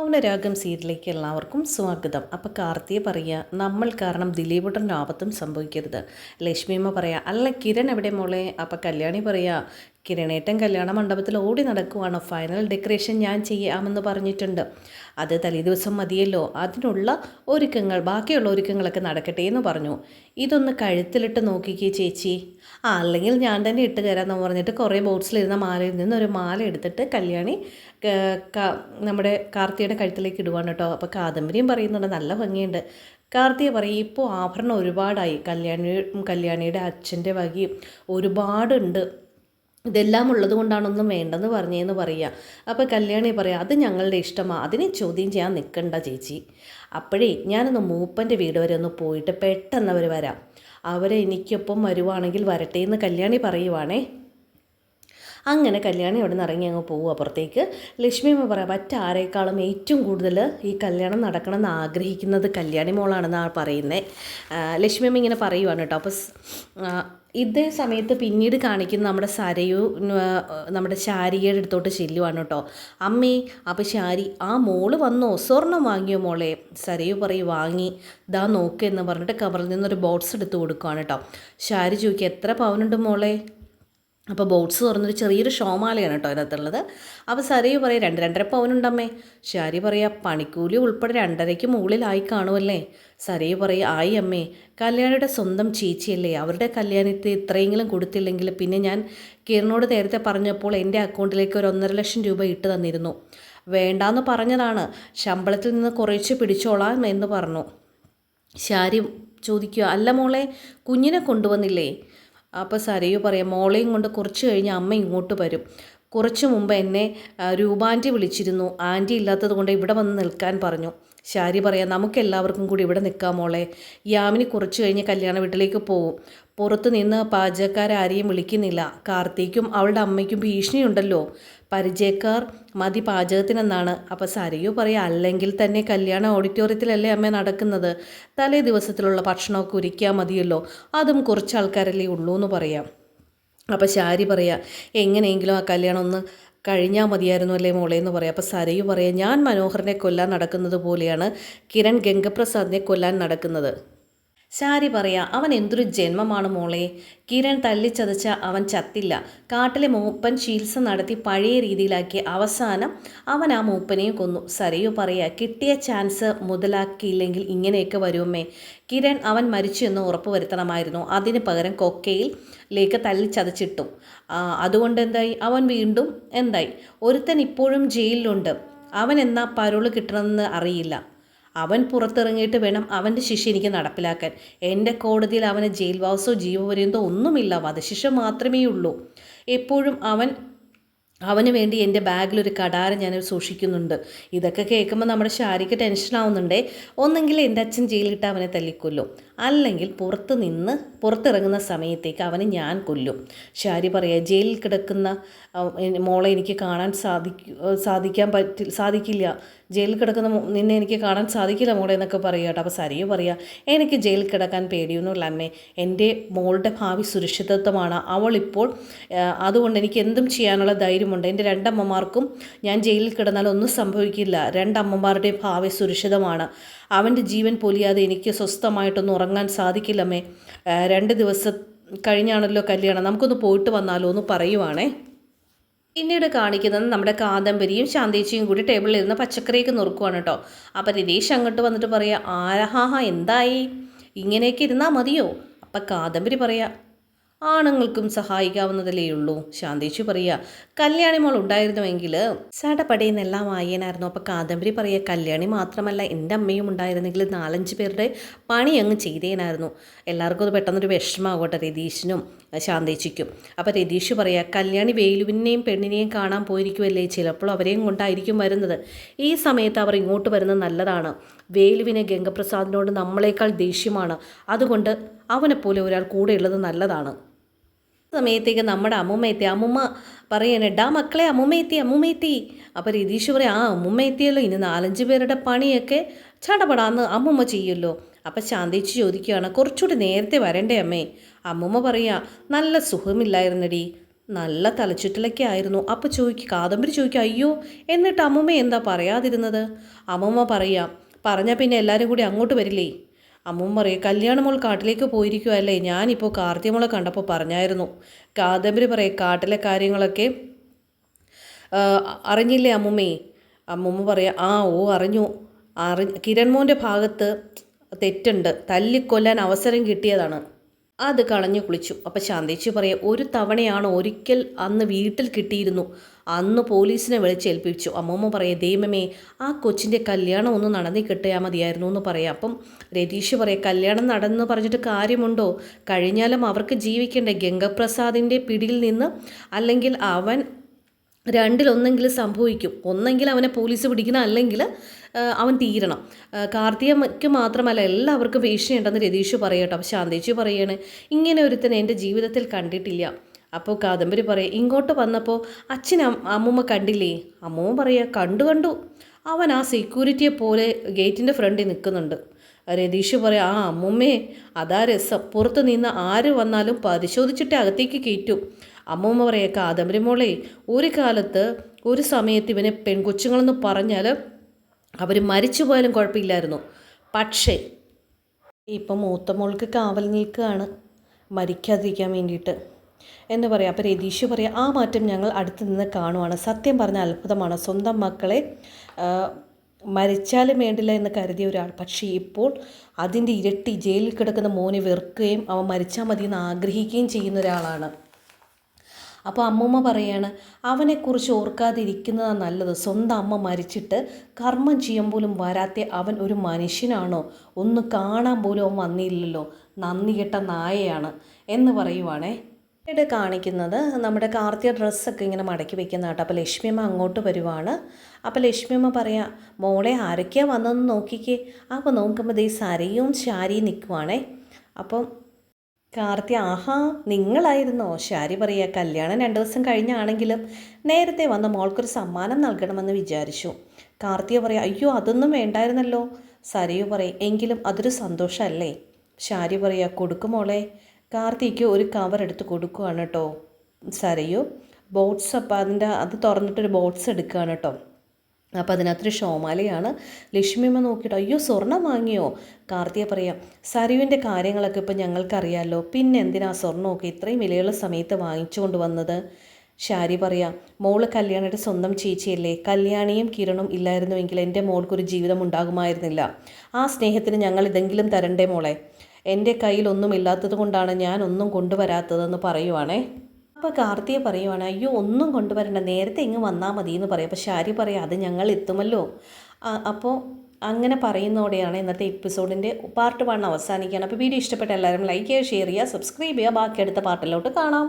മൗനരാഗം സീരിയലിലേക്ക് എല്ലാവർക്കും സ്വാഗതം. അപ്പോൾ കാർത്തിയെ പറയുക, നമ്മൾ കാരണം ദിലീപേട്ടൻ്റെ ആപത്തും സംഭവിക്കരുത്. ലക്ഷ്മിയമ്മ പറയുക, അല്ല കിരൺ എവിടെ മോളെ? അപ്പോൾ കല്യാണി പറയുക, കിരണേട്ടൻ കല്യാണ മണ്ഡപത്തിൽ ഓടി നടക്കുവാണ്, ഫൈനൽ ഡെക്കറേഷൻ ഞാൻ ചെയ്യാമെന്ന് പറഞ്ഞിട്ടുണ്ട്. അത് തലേദിവസം മതിയല്ലോ, അതിനുള്ള ഒരുക്കങ്ങൾ, ബാക്കിയുള്ള ഒരുക്കങ്ങളൊക്കെ നടക്കട്ടെ എന്ന് പറഞ്ഞു. ഇതൊന്ന് കഴുത്തിലിട്ട് നോക്കിക്കേ ചേച്ചി. അല്ലെങ്കിൽ ഞാൻ തന്നെ ഇട്ട് തരാമെന്ന് പറഞ്ഞിട്ട് കുറേ ബോക്സിലിരുന്ന മാലയിൽ നിന്ന് ഒരു മാല എടുത്തിട്ട് കല്യാണി നമ്മുടെ കാർത്തിയുടെ കഴുത്തിലേക്ക് ഇടുവാണ് കേട്ടോ. അപ്പോൾ കാദംബരിയും പറയുന്നുണ്ട് നല്ല ഭംഗിയുണ്ട്. കാർത്തിക പറയും, ഇപ്പോൾ ആഭരണം ഒരുപാടായി, കല്യാണിയുടെ അച്ഛൻ്റെ വകയും ഒരുപാടുണ്ട്, ഇതെല്ലാം ഉള്ളത് കൊണ്ടാണൊന്നും വേണ്ടെന്ന് പറഞ്ഞതെന്ന് പറയുക. അപ്പോൾ കല്യാണി പറയാം, അത് ഞങ്ങളുടെ ഇഷ്ടമാണ്, അതിനെ ചോദ്യം ചെയ്യാൻ നിൽക്കണ്ട ചേച്ചി. അപ്പോഴേ ഞാനൊന്ന് മൂപ്പൻ്റെ വീട് വരെ ഒന്ന് പോയിട്ട് പെട്ടെന്ന് അവർ വരാം, അവരെ എനിക്കൊപ്പം വരുവാണെങ്കിൽ വരട്ടെ എന്ന് കല്യാണി പറയുവാണേ. അങ്ങനെ കല്യാണി അവിടെ നിന്ന് ഇറങ്ങി അങ്ങ് പോകും അപ്പുറത്തേക്ക്. ലക്ഷ്മിയമ്മ പറയാം, മറ്റാരേക്കാളും ഏറ്റവും കൂടുതൽ ഈ കല്യാണം നടക്കണമെന്ന് ആഗ്രഹിക്കുന്നത് കല്യാണി മോളാണെന്നാണ് പറയുന്നത്. ലക്ഷ്മിയമ്മ ഇങ്ങനെ പറയുവാണ് കേട്ടോ. അപ്പോൾ ഇതേ സമയത്ത് പിന്നീട് കാണിക്കുന്ന നമ്മുടെ സരയു നമ്മുടെ ശാരികയുടെ അടുത്തോട്ട് ചെല്ലുവാണ് കേട്ടോ. അമ്മേ, അപ്പോൾ ശാരി, ആ മോള് വന്നോ, സ്വർണം വാങ്ങിയോ മോളെ? സരയു പറയും, വാങ്ങി, ദാ നോക്ക് എന്ന് പറഞ്ഞിട്ട് കവറിൽ നിന്നൊരു ബോക്സ് എടുത്ത് കൊടുക്കുവാണ് കേട്ടോ. ശാരി ചോദിക്കുക, എത്ര പവനുണ്ട് മോളെ? അപ്പോൾ ബോട്ട്സ് തുറന്നൊരു ചെറിയൊരു ഷോമാലയാണ് കേട്ടോ അതിനകത്തുള്ളത്. അപ്പോൾ സരയു പറയാം, 2-2.5 പവനുണ്ടമ്മേ. ശാരി പറയാം, പണിക്കൂലി ഉൾപ്പെടെ 2.5ക്ക് മുകളിലായി കാണുമല്ലേ? സരയു പറയാം, ആയി അമ്മേ, കല്യാണിയുടെ സ്വന്തം ചേച്ചിയല്ലേ, അവരുടെ കല്യാണത്തിൽ ഇത്രയെങ്കിലും കൊടുത്തില്ലെങ്കിൽ പിന്നെ ഞാൻ കിരണോട് നേരത്തെ പറഞ്ഞപ്പോൾ എൻ്റെ അക്കൗണ്ടിലേക്ക് ഒരു 1.5 ലക്ഷം രൂപ ഇട്ട് തന്നിരുന്നു. വേണ്ടാന്ന് പറഞ്ഞതാണ്, ശമ്പളത്തിൽ നിന്ന് കുറച്ച് പിടിച്ചോളാം എന്ന് പറഞ്ഞു. ശാരി ചോദിക്കുക, അല്ല മോളെ, കുഞ്ഞിനെ കൊണ്ടുവന്നില്ലേ? അപ്പോൾ സരയു പറയാം, മോളെയും കൊണ്ട് കുറച്ച് കഴിഞ്ഞ് അമ്മ ഇങ്ങോട്ട് വരും. കുറച്ച് മുമ്പ് എന്നെ രൂപാൻറ്റി വിളിച്ചിരുന്നു, ആൻറ്റി ഇല്ലാത്തത് കൊണ്ട് ഇവിടെ വന്ന് നിൽക്കാൻ പറഞ്ഞു. ശാരി പറയാം, നമുക്കെല്ലാവർക്കും കൂടി ഇവിടെ നിൽക്കാം മോളെ. യാമിനി കുറച്ച് കഴിഞ്ഞ് കല്യാണ വീട്ടിലേക്ക് പോകും. പുറത്ത് നിന്ന് പാചകക്കാരാരെയും വിളിക്കുന്നില്ല, കാർത്തിക്കും അവളുടെ അമ്മയ്ക്കും ഭീഷണിയുണ്ടല്ലോ, പരിചയക്കാർ മതി പാചകത്തിനെന്നാണ്. അപ്പോൾ സരയു പറയാം, അല്ലെങ്കിൽ തന്നെ കല്യാണ ഓഡിറ്റോറിയത്തിലല്ലേ അമ്മ നടക്കുന്നത്, തലേ ദിവസത്തിലുള്ള ഭക്ഷണമൊക്കെ ഒരുക്കിയാൽ മതിയല്ലോ, അതും കുറച്ച് ആൾക്കാരല്ലേ ഉള്ളൂ എന്ന് പറയാം. അപ്പോൾ ശാരി പറയാം, എങ്ങനെയെങ്കിലും ആ കല്യാണം ഒന്ന് കഴിഞ്ഞാൽ മതിയായിരുന്നു അല്ലേ മോളെ എന്ന് പറയാം. അപ്പോൾ സരയു പറയാം, ഞാൻ മനോഹറിനെ കൊല്ലാൻ നടക്കുന്നത് പോലെയാണ് കിരൺ ഗംഗപ്രസാദിനെ കൊല്ലാൻ നടക്കുന്നത്. ശാരി പറയാ, അവൻ എന്തൊരു ജന്മമാണ് മോളെ, കിരൺ തല്ലിച്ചതച്ച അവൻ ചത്തില്ല, കാട്ടിലെ മൂപ്പൻ ചികിത്സ നടത്തി പഴയ രീതിയിലാക്കി അവസാനം അവൻ ആ മൂപ്പനെയും കൊന്നു. സരയു പറയാ, കിട്ടിയ ചാൻസ് മുതലാക്കിയില്ലെങ്കിൽ ഇങ്ങനെയൊക്കെ വരുമേ. കിരൺ അവൻ മരിച്ചു എന്ന് ഉറപ്പ് വരുത്തണമായിരുന്നു, അതിന് പകരം കൊക്കയിലേക്ക് തല്ലിച്ചതച്ചിട്ടു. അതുകൊണ്ട് എന്തായി, അവൻ വീണ്ടും എന്തായി, ഒരുത്തൻ ഇപ്പോഴും ജയിലിലുണ്ട്, അവൻ എന്നാ പരോള് കിട്ടണമെന്ന് അറിയില്ല, അവൻ പുറത്തിറങ്ങിയിട്ട് വേണം അവൻ്റെ ശിക്ഷ എനിക്ക് നടപ്പിലാക്കാൻ. എൻ്റെ കോടതിയിൽ അവന് ജയിൽവാസോ ജീവപര്യന്തോ ഒന്നുമില്ല, വധശിക്ഷ മാത്രമേ ഉള്ളൂ. എപ്പോഴും അവന് വേണ്ടി എൻ്റെ ബാഗിലൊരു കടാര ഞാൻ സൂക്ഷിക്കുന്നുണ്ട്. ഇതൊക്കെ കേൾക്കുമ്പോൾ നമ്മുടെ ശാരിക്ക് ടെൻഷനാവുന്നുണ്ടേ. ഒന്നെങ്കിൽ എൻ്റെ അച്ഛൻ ജയിലിട്ട് അവനെ തല്ലിക്കൊല്ലും, അല്ലെങ്കിൽ പുറത്തിറങ്ങുന്ന സമയത്തേക്ക് അവനെ ഞാൻ കൊല്ലും. ശാരി പറയാം, ജയിലിൽ കിടക്കുന്ന മോളെ എനിക്ക് കാണാൻ സാധിക്കില്ല, ജയിലിൽ കിടക്കുന്ന നിന്നെ എനിക്ക് കാണാൻ സാധിക്കില്ല മോളെ എന്നൊക്കെ പറയുക കേട്ടോ. അപ്പോൾ സരയു പറയാം, എനിക്ക് ജയിലിൽ കിടക്കാൻ പേടിയൊന്നുമില്ല അമ്മേ, എൻ്റെ മോളുടെ ഭാവി സുരക്ഷിതത്വമാണ് അവളിപ്പോൾ, അതുകൊണ്ട് എനിക്ക് എന്തും ചെയ്യാനുള്ള ധൈര്യമുണ്ട്. എൻ്റെ 2 അമ്മമാർക്കും ഞാൻ ജയിലിൽ കിടന്നാൽ ഒന്നും സംഭവിക്കില്ല, 2 അമ്മമാരുടെയും ഭാവി സുരക്ഷിതമാണ്. അവൻ്റെ ജീവൻ പൊലിയാതെ എനിക്ക് സ്വസ്ഥമായിട്ടൊന്നും ഉറങ്ങാൻ സാധിക്കില്ലമ്മേ. 2 ദിവസം കഴിഞ്ഞാണല്ലോ കല്യാണം, നമുക്കൊന്ന് പോയിട്ട് വന്നാലോ എന്ന് പറയുവാണേ. പിന്നീട് കാണിക്കുന്നത് നമ്മുടെ കാദംബരിയും ശാന്തേച്ചിയും കൂടി ടേബിളിൽ ഇരുന്ന് പച്ചക്കറിയൊക്കെ നുറുക്കുവാണ് കേട്ടോ. അപ്പോൾ രതീഷ് അങ്ങോട്ട് വന്നിട്ട് പറയാം, ആഹാ എന്തായി, ഇങ്ങനെയൊക്കെ ഇരുന്നാൽ മതിയോ? അപ്പം കാദംബരി പറയാം, ആണുങ്ങൾക്കും സഹായിക്കാവുന്നതല്ലേ ഉള്ളൂ. ശാന്തേച്ചി പറയുക, കല്യാണി മോൾ ഉണ്ടായിരുന്നുവെങ്കിൽ സടപടയെന്നെല്ലാം ആയേനായിരുന്നു. അപ്പോൾ കാദംബരി പറയുക, കല്യാണി മാത്രമല്ല എൻ്റെ അമ്മയും ഉണ്ടായിരുന്നെങ്കിൽ 4-5 പേരുടെ പണി അങ്ങ് ചെയ്തേനായിരുന്നു. എല്ലാവർക്കും അത് പെട്ടെന്നൊരു വിഷമാകട്ടെ, രതീഷിനും ശാന്തേച്ചിക്കും. അപ്പോൾ രതീഷ് പറയുക, കല്യാണി വേലുവിനെയും പെണ്ണിനെയും കാണാൻ പോയിരിക്കുമല്ലേ, ചിലപ്പോൾ അവരെയും കൊണ്ടായിരിക്കും വരുന്നത്. ഈ സമയത്ത് അവർ ഇങ്ങോട്ട് വരുന്നത് നല്ലതാണ്. വേലുവിനെ ഗംഗപ്രസാദിനോട് നമ്മളെക്കാൾ ദേഷ്യമാണ്, അതുകൊണ്ട് അവനെപ്പോലെ ഒരാൾ കൂടെയുള്ളത് നല്ലതാണ്. സമയത്തേക്ക് നമ്മുടെ അമ്മുമ്മ പറയണേ, ഡാ മക്കളെ അമ്മുമ്മ എത്തി. അപ്പോൾ രതീഷ് പറയാം, അമ്മുമ്മ എത്തിയല്ലോ, ഇനി 4-5 പേരുടെ പണിയൊക്കെ ചടപടാന്ന് അമ്മുമ്മ ചെയ്യുമല്ലോ. അപ്പം ശാന്തേച്ചി ചോദിക്കുകയാണ്, കുറച്ചുകൂടി നേരത്തെ വരണ്ടേ അമ്മേ? അമ്മുമ്മ പറയാ, നല്ല സുഖമില്ലായിരുന്നടി, നല്ല തലച്ചുറ്റലൊക്കെ ആയിരുന്നു. അപ്പോൾ കാദംബരി ചോദിക്കുക, അയ്യോ എന്നിട്ട് അമ്മൂമ്മ എന്താ പറയാതിരുന്നത്? അമ്മൂമ്മ പറയാം, പറഞ്ഞാൽ പിന്നെ എല്ലാവരും കൂടി അങ്ങോട്ട് വരില്ലേ? അമ്മൂമ്മ പറയും, കല്യാണമോൾ കാട്ടിലേക്ക് പോയിരിക്കുമല്ലേ, ഞാനിപ്പോൾ കാർത്തിയമോളെ കണ്ടപ്പോൾ പറഞ്ഞായിരുന്നു. കാദംബരി പറയും, കാട്ടിലെ കാര്യങ്ങളൊക്കെ അറിഞ്ഞില്ലേ അമ്മൂമ്മേ? അമ്മൂമ്മ പറയാം, അറിഞ്ഞു. കിരൺമോൻ്റെ ഭാഗത്ത് തെറ്റുണ്ട്, തല്ലിക്കൊല്ലാൻ അവസരം കിട്ടിയതാണ്, അത് കളഞ്ഞു കുളിച്ചു. അപ്പം ശാന്തേച്ചി പറയാം, ഒരു തവണയാണ്, ഒരിക്കൽ അന്ന് വീട്ടിൽ കിട്ടിയിരുന്നു, അന്ന് പോലീസിനെ വിളിച്ചേൽപ്പിച്ചു. അമ്മൂമ്മ പറയാം, ദൈവമേ, ആ കൊച്ചിൻ്റെ കല്യാണം ഒന്ന് നടന്നി കിട്ടിയാൽ മതിയായിരുന്നു എന്ന് പറയാം. അപ്പം രതീഷ് പറയാം, കല്യാണം നടന്നു പറഞ്ഞിട്ട് കാര്യമുണ്ടോ? കഴിഞ്ഞാലും അവർക്ക് ജീവിക്കണ്ടേ? ഗംഗപ്രസാദിൻ്റെ പിടിയിൽ നിന്ന് അല്ലെങ്കിൽ അവൻ രണ്ടിലൊന്നെങ്കിലും സംഭവിക്കും. ഒന്നെങ്കിൽ അവനെ പോലീസ് പിടിക്കണം, അല്ലെങ്കിൽ അവൻ തീരണം. കാർത്തികയ്ക്ക് മാത്രമല്ല എല്ലാവർക്കും ഭീഷണിയുണ്ടെന്ന് രതീഷ് പറയട്ടോ. അപ്പോൾ ശാന്തേച്ചി പറയാണ്, ഇങ്ങനെ ഒരുത്തനെ എൻ്റെ ജീവിതത്തിൽ കണ്ടിട്ടില്ല. അപ്പോൾ കാദംബരി പറയും, ഇങ്ങോട്ട് വന്നപ്പോൾ അമ്മൂമ്മ കണ്ടില്ലേ? അമ്മൂമ്മ പറയുക, കണ്ടു. അവൻ ആ സെക്യൂരിറ്റിയെ പോലെ ഗേറ്റിൻ്റെ ഫ്രണ്ടിൽ നിൽക്കുന്നുണ്ട്. രതീഷ് പറയാം, അമ്മൂമ്മേ, അതാ രസം, പുറത്ത് നിന്ന് ആര് വന്നാലും പരിശോധിച്ചിട്ട് അകത്തേക്ക് കയറ്റും. അമ്മൂമ്മ പറയാം, കാദംബരി മോളെ, ഒരു കാലത്ത് ഒരു സമയത്ത് ഇവനെ പെൺകൊച്ചുങ്ങളെന്ന് പറഞ്ഞാൽ അവർ മരിച്ചു പോയാലും കുഴപ്പമില്ലായിരുന്നു. പക്ഷേ ഇപ്പം മൂത്ത മോൾക്ക് കാവൽ നിൽക്കുകയാണ്, മരിക്കാതിരിക്കാൻ വേണ്ടിയിട്ട് എന്ന് പറയാം. അപ്പോൾ രതീഷ് പറയാം, ആ മാറ്റം ഞങ്ങൾ അടുത്ത് നിന്ന് കാണുവാണ്. സത്യം പറഞ്ഞ അത്ഭുതമാണ്. സ്വന്തം മക്കളെ മരിച്ചാലും വേണ്ടില്ല എന്ന് കരുതിയ ഒരാൾ, പക്ഷേ ഇപ്പോൾ അതിൻ്റെ ഇരട്ടി ജയിലിൽ കിടക്കുന്ന മോനെ വെറുക്കുകയും അവൻ മരിച്ചാൽ മതി എന്ന് ആഗ്രഹിക്കുകയും ചെയ്യുന്ന ഒരാളാണ്. അപ്പോൾ അമ്മൂമ്മ പറയാണ്, അവനെക്കുറിച്ച് ഓർക്കാതിരിക്കുന്നതാണ് നല്ലത്. സ്വന്തം അമ്മ മരിച്ചിട്ട് കർമ്മം ചെയ്യാൻ പോലും വരാത്ത അവൻ ഒരു മനുഷ്യനാണോ? ഒന്ന് കാണാൻ പോലും അവൻ വന്നില്ലല്ലോ, നന്ദി കെട്ട നായയാണ് എന്ന് പറയുവാണേ. ഇവിടെ കാണിക്കുന്നത് നമ്മുടെ കാർത്തിക ഡ്രസ്സൊക്കെ ഇങ്ങനെ മടക്കി വെക്കുന്ന കേട്ടോ. അപ്പോൾ ലക്ഷ്മിയമ്മ അങ്ങോട്ട് വരുവാണ്. അപ്പോൾ ലക്ഷ്മിയമ്മ പറയാം, മോളെ ആരൊക്കെയാണ് വന്നതെന്ന് നോക്കിക്കേ. അപ്പോൾ നോക്കുമ്പോൾ ദേ സരയും ശാരിയും നിൽക്കുവാണേ. അപ്പം കാർത്തി, നിങ്ങളായിരുന്നോ? ശാരി പറയുക, കല്യാണം 2 ദിവസം കഴിഞ്ഞാണെങ്കിലും നേരത്തെ വന്ന മോൾക്കൊരു സമ്മാനം നൽകണമെന്ന് വിചാരിച്ചു. കാർത്തിക പറയാം, അയ്യോ അതൊന്നും വേണ്ടായിരുന്നല്ലോ. സരയു പറയും, എങ്കിലും അതൊരു സന്തോഷമല്ലേ? ശാരി പറയുക, കൊടുക്കും മോളെ. കാർത്തിക്ക് ഒരു കവർ എടുത്ത് കൊടുക്കുകയാണ് കേട്ടോ. സരയു ബോട്ട്സ്, അപ്പം അത് തുറന്നിട്ടൊരു ബോട്ട്സ് എടുക്കുകയാണ് കേട്ടോ. അപ്പോൾ അതിനകത്തൊരു ഷോമാലയാണ്. ലക്ഷ്മിയമ്മ നോക്കിയിട്ട്, അയ്യോ സ്വർണ്ണം വാങ്ങിയോ? കാർത്തിക പറയാം, സരുവിൻ്റെ കാര്യങ്ങളൊക്കെ ഇപ്പം ഞങ്ങൾക്കറിയാമല്ലോ, പിന്നെ എന്തിനാ സ്വർണ്ണമൊക്കെ ഇത്രയും വിലയുള്ള സമയത്ത് വാങ്ങിച്ചു കൊണ്ട് വന്നത്? ശാരി പറയാം, മോള് കല്യാണിയുടെ സ്വന്തം ചേച്ചിയല്ലേ, കല്യാണിയും കിരണും ഇല്ലായിരുന്നുവെങ്കിൽ എൻ്റെ മോൾക്കൊരു ജീവിതം ഉണ്ടാകുമായിരുന്നില്ല. ആ സ്നേഹത്തിന് ഞങ്ങൾ ഇതെങ്കിലും തരണ്ടേ മോളെ? എൻ്റെ കയ്യിലൊന്നും ഇല്ലാത്തത് കൊണ്ടാണ് ഞാൻ ഒന്നും കൊണ്ടുവരാത്തതെന്ന് പറയുവാണേ. അപ്പോൾ കാർത്തിക പറയുവാണ്, അയ്യോ ഒന്നും കൊണ്ടുവരണ്ട, നേരത്തെ ഇങ്ങ് വന്നാൽ മതി എന്ന് പറയും. അപ്പോൾ ശാരി പറയാം, അത് ഞങ്ങൾ എത്തുമല്ലോ. അപ്പോൾ അങ്ങനെ പറയുന്നതോടെയാണ് ഇന്നത്തെ എപ്പിസോഡിൻ്റെ പാർട്ട് 1 അവസാനിക്കുകയാണ്. അപ്പോൾ വീഡിയോ ഇഷ്ടപ്പെട്ട എല്ലാവരും ലൈക്ക് ചെയ്യുക, ഷെയർ ചെയ്യുക, സബ്സ്ക്രൈബ് ചെയ്യുക. ബാക്കി അടുത്ത പാർട്ടിലോട്ട് കാണാം.